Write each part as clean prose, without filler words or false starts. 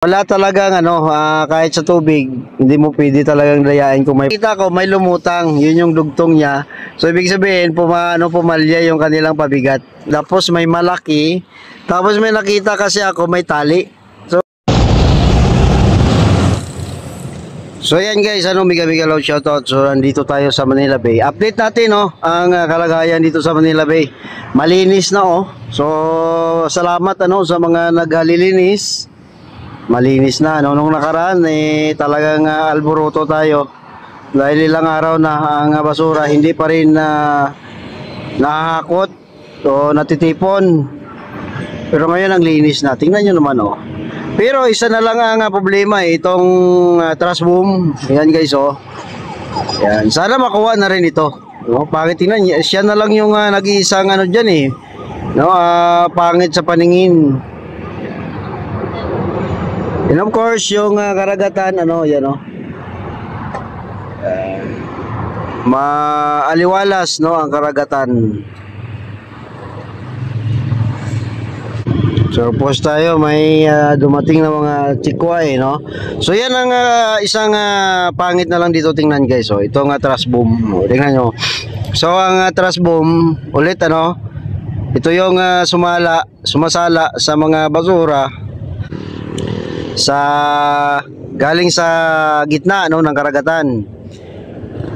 Wala talagang kahit sa tubig, hindi mo pwede talagang dayain kung may kita ko may lumutang, yun yung dugtong niya. So ibig sabihin pumalya yung kanilang pabigat. Tapos may malaki, tapos may nakita kasi ako may tali. So yan guys, mega loud shoutout. So nandito tayo sa Manila Bay. Update natin ang kalagayan dito sa Manila Bay. Malinis na So salamat sa mga naglilinis. Malinis na nung nakaraan talagang alboroto tayo dahil ilang araw na ang basura hindi pa rin nahahakot o natitipon, pero ngayon ang linis na. Tingnan nyo naman pero isa na lang ang problema itong trash boom. Yan guys yan, sana makuha na rin ito pangit tingnan, siya na lang yung nag-iisang dyan pangit sa paningin. And of course, yung karagatan, yan maaliwalas, ang karagatan. So, post tayo, may dumating na mga chikway, So, yan ang isang pangit na lang dito tingnan, guys, Ito ang trash boom. Tingnan nyo. So, ang trash boom, ulit, ito yung sumasala sa mga basura galing sa gitna ng karagatan.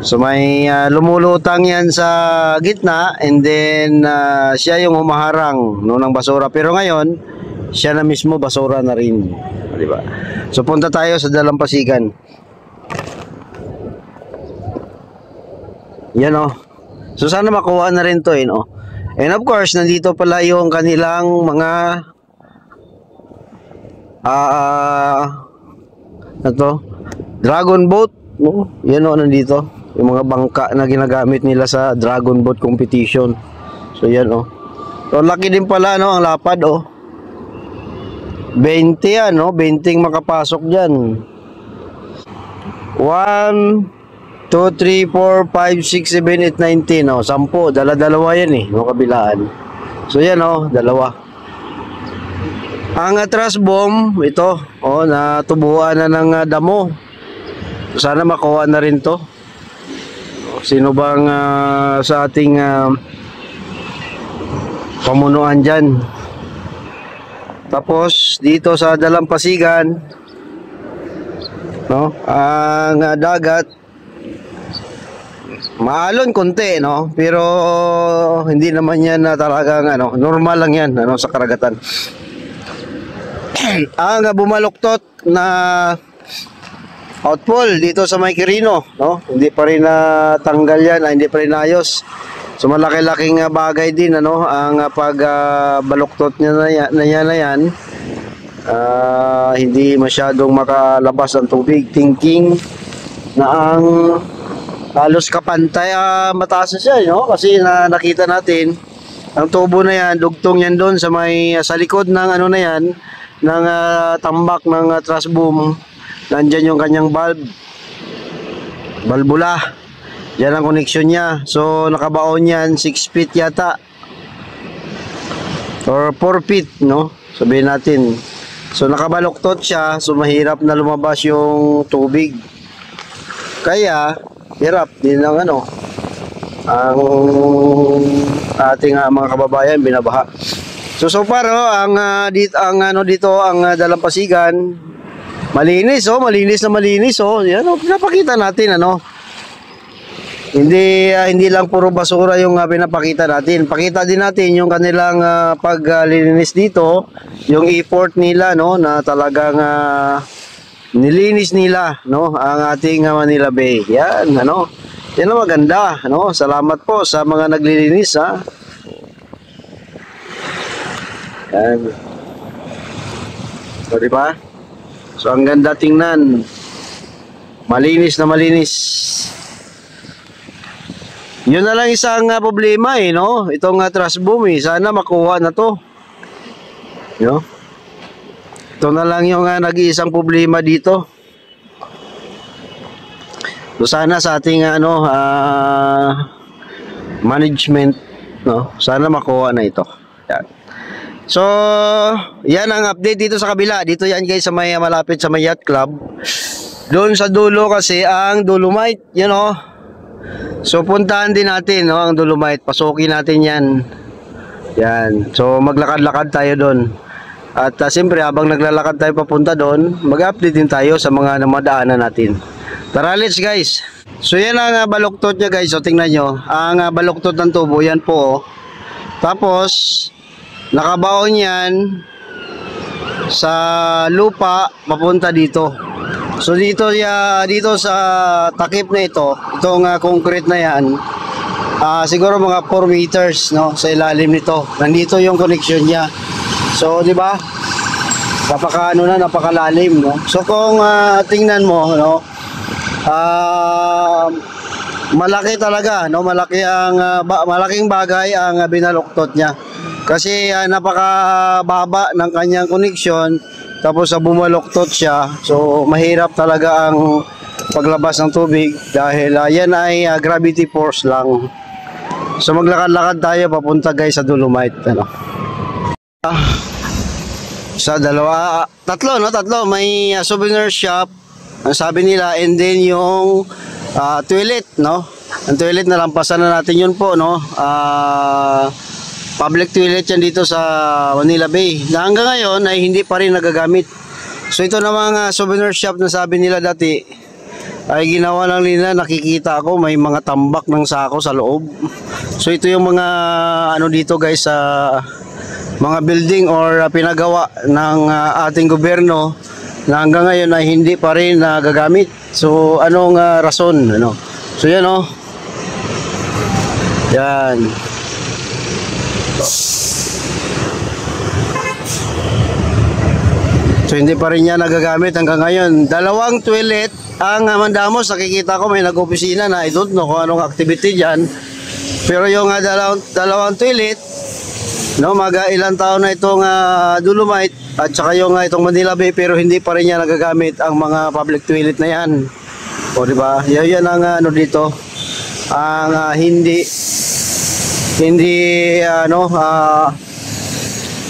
So may lumulutang yan sa gitna, and then siya yung humaharang ng basura, pero ngayon siya na mismo basura na rin, di ba? So punta tayo sa Dalampasigan. Yan so sana makuha na rin to and of course nandito pala yung kanilang mga dragon boat, yan nandito yung mga bangka na ginagamit nila sa dragon boat competition. So yan so laki din pala ang lapad 20 yan 20 makapasok dyan. 1 2 3 4 5 6 7 8 9 10 10, dala-dalawa yan kabilaan. So yan dalawa. Ang trash bomb ito natubuan na ng damo. Sana makuha na rin to. Sino bang sa ating pamunuan dyan. Tapos dito sa Dalampasigan ang dagat maalon konti pero hindi naman yan talagang normal lang yan sa karagatan. Ang bumaluktot na outfall dito sa May Quirino, hindi pa rin natanggal yan, hindi pa rin ayos. So malaki-laking bagay din ang pagbaluktot niya na yan. Hindi masyadong makalabas ang tubig, thinking na ang halos kapantay mataas na siya kasi nakita natin ang tubo na yan, dugtong yan doon sa likod ng na yan ng tambak ng trash boom. Nandyan yung kanyang balbula, yan ang connection niya. So nakabaon yan 6 feet yata or 4 feet sabihin natin. So nakabaluktot siya, so mahirap na lumabas yung tubig, kaya hirap din ang ang ating mga kababayan binabaha. So far dito ang Dalampasigan malinis malinis yan pinapakita natin hindi lang puro basura yung pinapakita natin. Pakita din natin yung kanilang paglilinis dito, yung effort nila na talagang nilinis nila ang ating Manila Bay. Yan yan ang maganda salamat po sa mga naglilinis Yan. So diba? So ang ganda tingnan, malinis na malinis. Yun na lang isang problema itong trash boom sana makuha na to ito na lang yung nag-iisang problema dito. So sana sa ating management sana makuha na ito. Yan. So, yan ang update dito sa kabila. Dito yan guys sa may malapit sa may yacht club. Doon sa dulo kasi ang Dolomite, you know. So, puntahan din natin, no, ang Dolomite. Pasukin natin yan. Yan. So, maglakad-lakad tayo doon. At siyempre, habang naglalakad tayo papunta doon, mag-update din tayo sa mga namadaanan natin. Tara, let's guys. So, yan ang baluktot niya guys. So, tingnan nyo. Ang baluktot ng tubo, yan po. Tapos, nakabaon yan sa lupa papunta dito. So dito sa takip na ito, itong concrete na yan, siguro mga 4 meters, no, sa ilalim nito. Nandito yung connection niya. So di ba? Napakalalim, no. So kung tingnan mo, no, malaki talaga, no, malaking bagay ang binaluktot niya. Kasi napakababa ng kanyang connection, tapos bumaluktot siya. So mahirap talaga ang paglabas ng tubig dahil yan ay gravity force lang. So maglakad-lakad tayo papunta guys sa Dolomite, ano. Sa tatlo, may souvenir shop, ang sabi nila, and then yung toilet, no. Ang toilet na lampasan na natin yun po, no. Public toilet yan dito sa Manila Bay na hanggang ngayon ay hindi pa rin nagagamit. So ito na mga souvenir shop na sabi nila dati ay ginawa lang nila, nakikita ako may mga tambak ng sako sa loob. So ito yung mga ano dito guys, sa mga building or pinagawa ng ating gobyerno na hanggang ngayon ay hindi pa rin nagagamit. So anong rason, ano? So yan, oh. Yan. So hindi pa rin niya nagagamit hanggang ngayon. Dalawang toilet ang mandamos. Nakikita ko may nag-opisina na I don't know kung anong activity dyan. Pero yung dalawang toilet, no, ilang taon na itong Dolomite at saka yung itong Manila Bay, pero hindi pa rin niya nagagamit ang mga public toilet na yan. O diba? Yan ang ano dito. Ang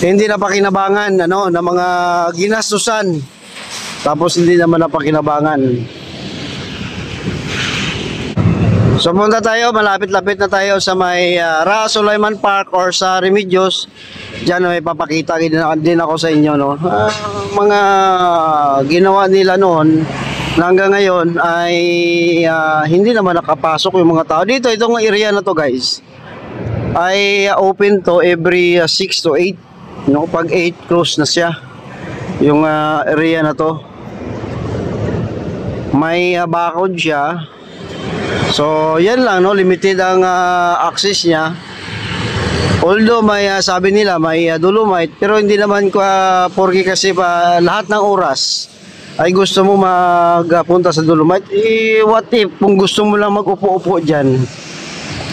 hindi napakinabangan, ano, na mga ginastusan, tapos hindi naman napakinabangan. So punta tayo, malapit-lapit na tayo sa may Sulaiman Park or sa Remedios. Diyan may papakita din ako sa inyo, no, mga ginawa nila noon na hanggang ngayon ay hindi naman nakapasok yung mga tao dito. Itong area na to guys ay open to every 6 to 8, no? Pag 8 close na siya yung area na to. May bakod siya. So yan lang, no, limited ang access niya. Although may sabi nila may Dolomite, pero hindi naman porke kasi pa lahat ng oras ay gusto mo magpunta sa Dolomite. What if kung gusto mo lang mag-upo-upo dyan?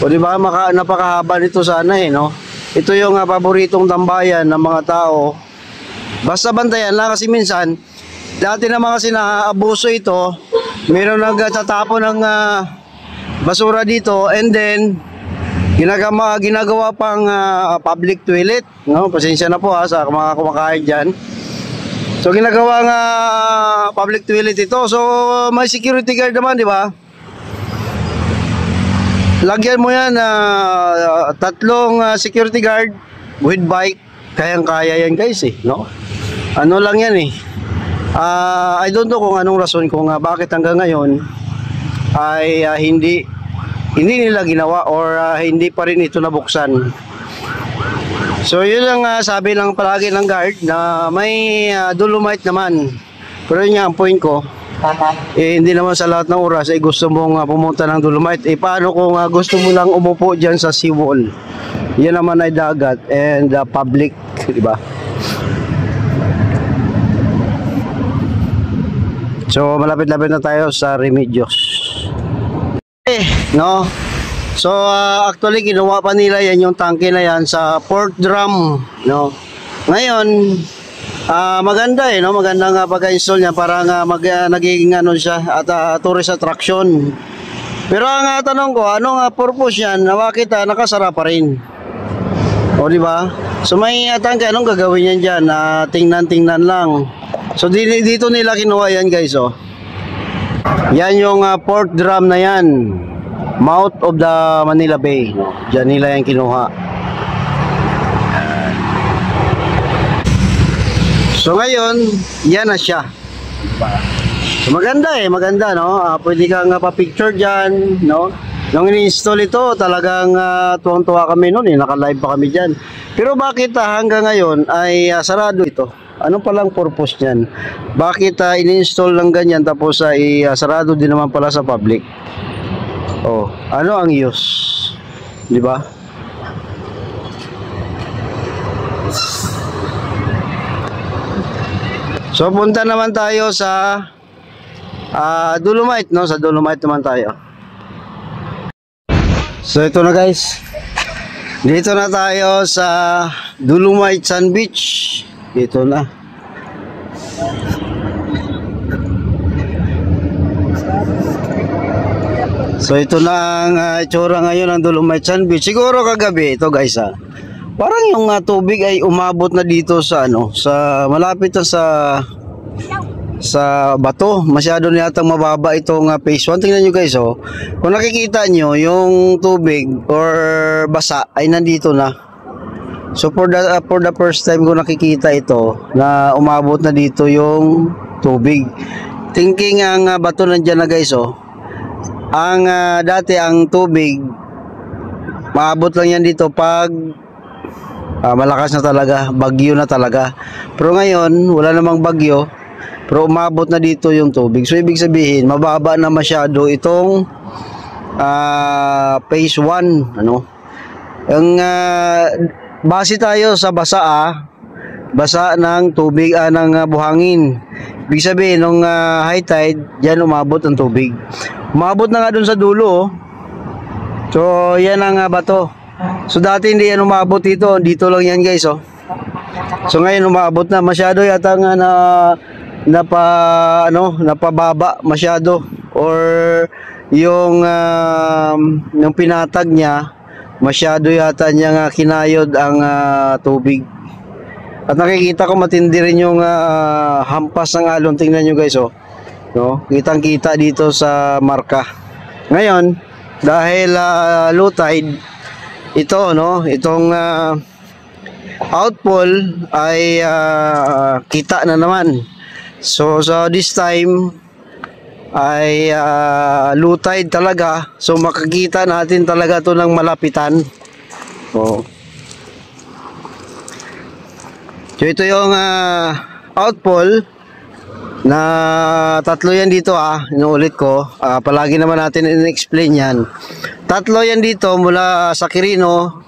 O diba, napakahaba nito sana, no? Ito yung paboritong tambayan ng mga tao. Basta bantayan lang kasi minsan dati naman kasi naaabuso ito. Meron nagtatapon ng basura dito and then ginagawa pang public toilet, no? Pasensya na po sa mga kumakain dyan. So ginagawa nga public toilet ito. So may security guard naman, di ba? Lagyan mo yan 3 security guard with bike. Kayang-kaya yan guys, no? Ano lang yan, I don't know kung anong rason kung bakit hanggang ngayon ay hindi nila ginawa or hindi pa rin ito nabuksan. So yun ang sabi lang palagi ng guard na may Dolomite naman. Pero yun nga ang point ko, hindi naman sa lahat ng oras ay gusto mong pumunta ng Dolomite. Paano kung gusto mo lang umupo dyan sa seawall? Yan naman ay dagat and public, di ba? So malapit-lapit na tayo sa Remedios. No? So actually ginawa pa nila yan, yung tangke na yan sa port drum, no? Ngayon maganda, no? Maganda nga pagka-install niya, parang naging ano siya at tourist attraction. Pero ang tanong ko, anong purpose yan na bakit nakasara pa rin? O di ba? So may tangke, anong gagawin yan dyan? Tingnan lang. So dito nila kinuha yan guys, oh. Yan yung port drum na yan. Mouth of the Manila Bay. Diyan nila yan kinuha. So ngayon, yan na siya. So maganda no? Pwede kang pa-picture dyan, no? Nung ini-install ito, talagang tuwang-tuwa kami noon, naka-live pa kami dyan. Pero bakit hanggang ngayon ay sarado ito? Ano palang purpose niyan? Bakit ini-install lang ganyan tapos ay sarado din naman pala sa public? Oh, ano ang use? 'Di ba? So punta naman tayo sa Dolomite, no? Sa Dolomite naman tayo. So ito na guys. Dito na tayo sa Dolomite Sand Beach. Dito na. So ito na ang itsura ngayon ng Dolomite Sand Beach. Siguro kagabi ito guys parang yung tubig ay umabot na dito sa sa malapit na sa bato. Masyado na yatang mababa itong phase 1. Tingnan nyo guys, oh. Kung nakikita nyo, yung tubig or basa ay nandito na. So for the first time ko nakikita ito na umabot na dito yung tubig. Thinking ang bato nandiyan na guys, oh. Ang dati ang tubig maabot lang yan dito pag malakas na talaga, bagyo na talaga. Pero ngayon, wala namang bagyo. Pero umabot na dito yung tubig. So ibig sabihin, mababa na masyado itong phase 1, ano? Ang base tayo sa basa ng tubig ng buhangin. Ibig sabihin nung high tide, diyan umabot ang tubig. Umabot na nga dun sa dulo, oh. So yan ang bato. So dati hindi yan umabot dito lang yan guys, oh. So ngayon umabot na masyado yata nga napababa masyado, or yung pinatag niya masyado yata niya nga kinayod ang tubig. At nakikita ko matindi rin yung hampas ng alon. Tingnan nyo guys, oh. No? Kitang-kita dito sa marka. Ngayon, dahil low tide, ito, no? Itong outfall ay kita na naman. So this time ay low tide talaga. So makikita natin talaga to ng malapitan. Oh. So ito yung outfall na tatlo yan dito, inuulit ko. Palagi naman natin in-explain yan. Tatlo yan dito mula sa Quirino,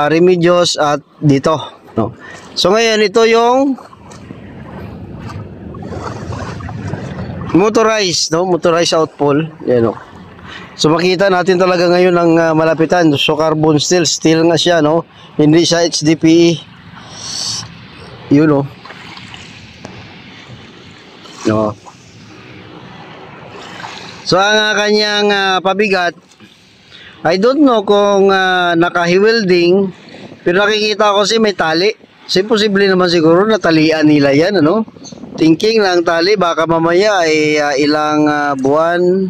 Remedios at dito, no? So ngayon ito yung motorized, no? Motorized outfall. Yan, no? So makita natin talaga ngayon ang malapitan. So carbon steel nga siya, no? Hindi siya HDPE. Yun, no? No. So ang kanyang pabigat, I don't know kung naka-welding, pero nakikita ko kasi may tali. So posible naman siguro natalian nila yan, ano? Thinking lang tali, baka mamaya ay ilang buwan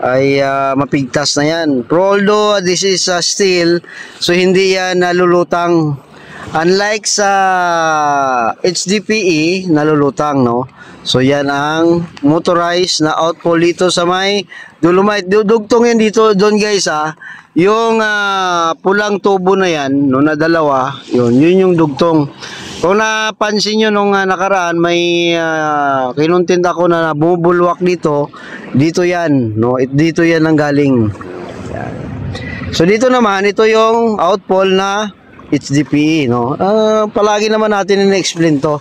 ay mapigtas na yan. Pero although this is steel, so hindi yan nalulutang. Unlike sa HDPE, nalulutang, no? So yan ang motorized na outfall dito sa may Dolomite. Dugtong yan dito doon guys, yung pulang tubo na yan, no, na dalawa, yun yung dugtong. Kung napansin nyo nung nakaraan, may kinuntent ako na bumubulwak dito yan, no? Dito yan ang galing. Yan. So dito naman, ito yung outfall na HDPE, no? Palagi naman natin in-explain to.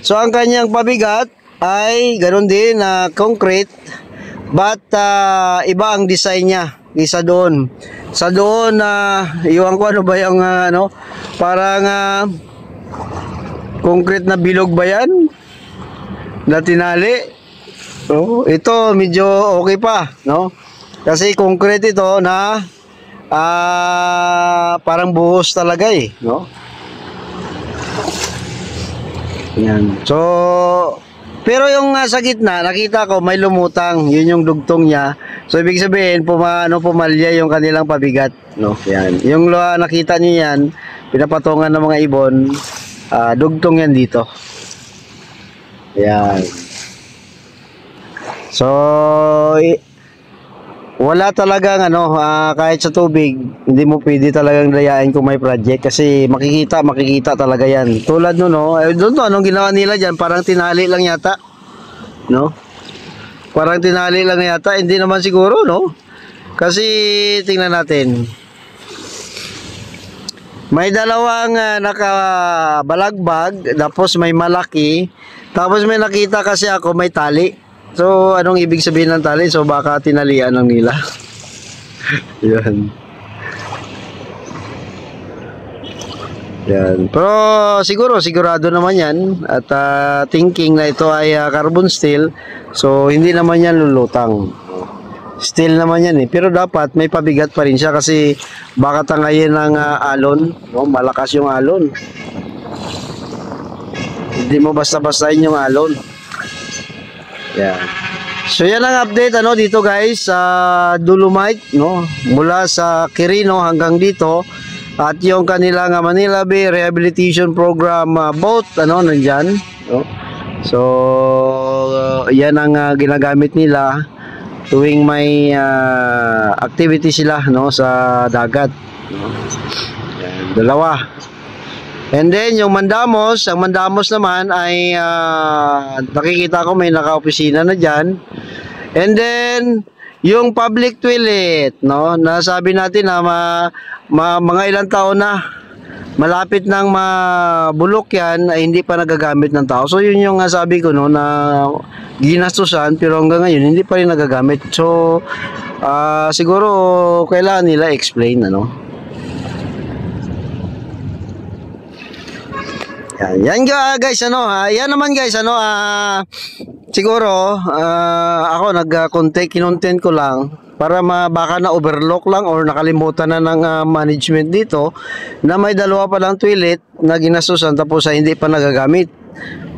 So ang kanyang pabigat ay ganoon din na concrete, but iba ang design niya isa doon. Sa doon iwan ko ano ba yung parang concrete na bilog ba yan? Na tinali. Ito medyo okay pa, no? Kasi concrete ito na parang buhos talaga eh, no? Yan. So, pero yung sa gitna, nakita ko may lumutang, yun yung dugtong niya. So, ibig sabihin, pumalya yung kanilang pabigat, no? Yan. Yung nakita niyo yan, pinapatungan ng mga ibon, dugtong yan dito. Yan. So, wala talagang kahit sa tubig, hindi mo pwede talagang dayain kung may project kasi makikita talaga yan. Tulad no, doon to, anong ginawa nila dyan, parang tinali lang yata, no? Parang tinali lang yata, hindi naman siguro, no? Kasi, tingnan natin. May dalawang nakabalagbag, tapos may malaki, tapos may nakita kasi ako may tali. So, anong ibig sabihin ng tali? So, baka tinalian ng nila. Yan. Yan. Pero, sigurado naman yan. At thinking na ito ay carbon steel. So, hindi naman yan lulutang. Steel naman yan eh. Pero dapat may pabigat pa rin siya kasi baka tangayin ng alon. No? Malakas yung alon. Hindi mo basta-bastahin yung alon. Yeah. So yan ang update dito guys sa Dolomite, no, mula sa Quirino hanggang dito, at yung kanilang Manila Bay Rehabilitation Program boat nandiyan, no? So yan ang ginagamit nila tuwing may activity sila, no, sa dagat, no? Yan, dalawa. And then, yung mandamos, ang mandamos naman ay nakikita ko may naka-opisina na dyan. And then, yung public toilet, no, nasabi natin na mga ilang taon na, malapit nang mabulok yan, ay hindi pa nagagamit ng tao. So, yun yung sabi ko, no, na ginastusan, pero hanggang ngayon, hindi pa rin nagagamit. So, siguro, kailangan nila explain, Yan guys, yan naman guys, siguro, ako kinontent ko lang para baka na overlook lang or nakalimutan na ng management dito na may dalawa pa lang toilet na ginastusan tapos hindi pa nagagamit.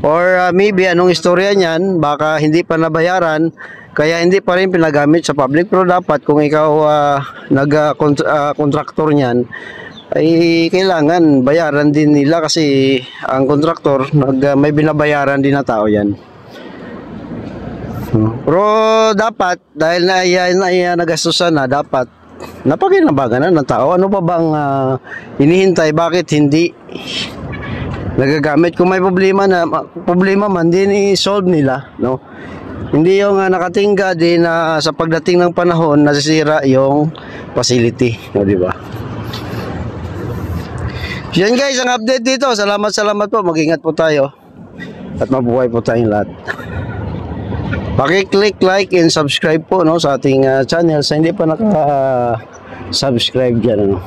Or maybe anong istorya niyan, baka hindi pa nabayaran kaya hindi pa rin pinagamit sa public. Pero dapat kung ikaw contractor niyan, ay kailangan bayaran din nila kasi ang kontraktor may binabayaran din na tao yan. Pero dapat dahil na nagastusan na, dapat napakinabangan na ng tao. Ano pa bang hinihintay? Bakit hindi nagagamit? Kung may problema man din i-solve nila, no? Hindi yung nakatingga din na sa pagdating ng panahon nasisira yung facility, no, di ba? Yan guys, ang update dito. Salamat po. Mag-ingat po tayo. At mabuhay po tayong lahat. Paki-click like and subscribe po, no, sa ating channel sa hindi pa naka-subscribe dyan,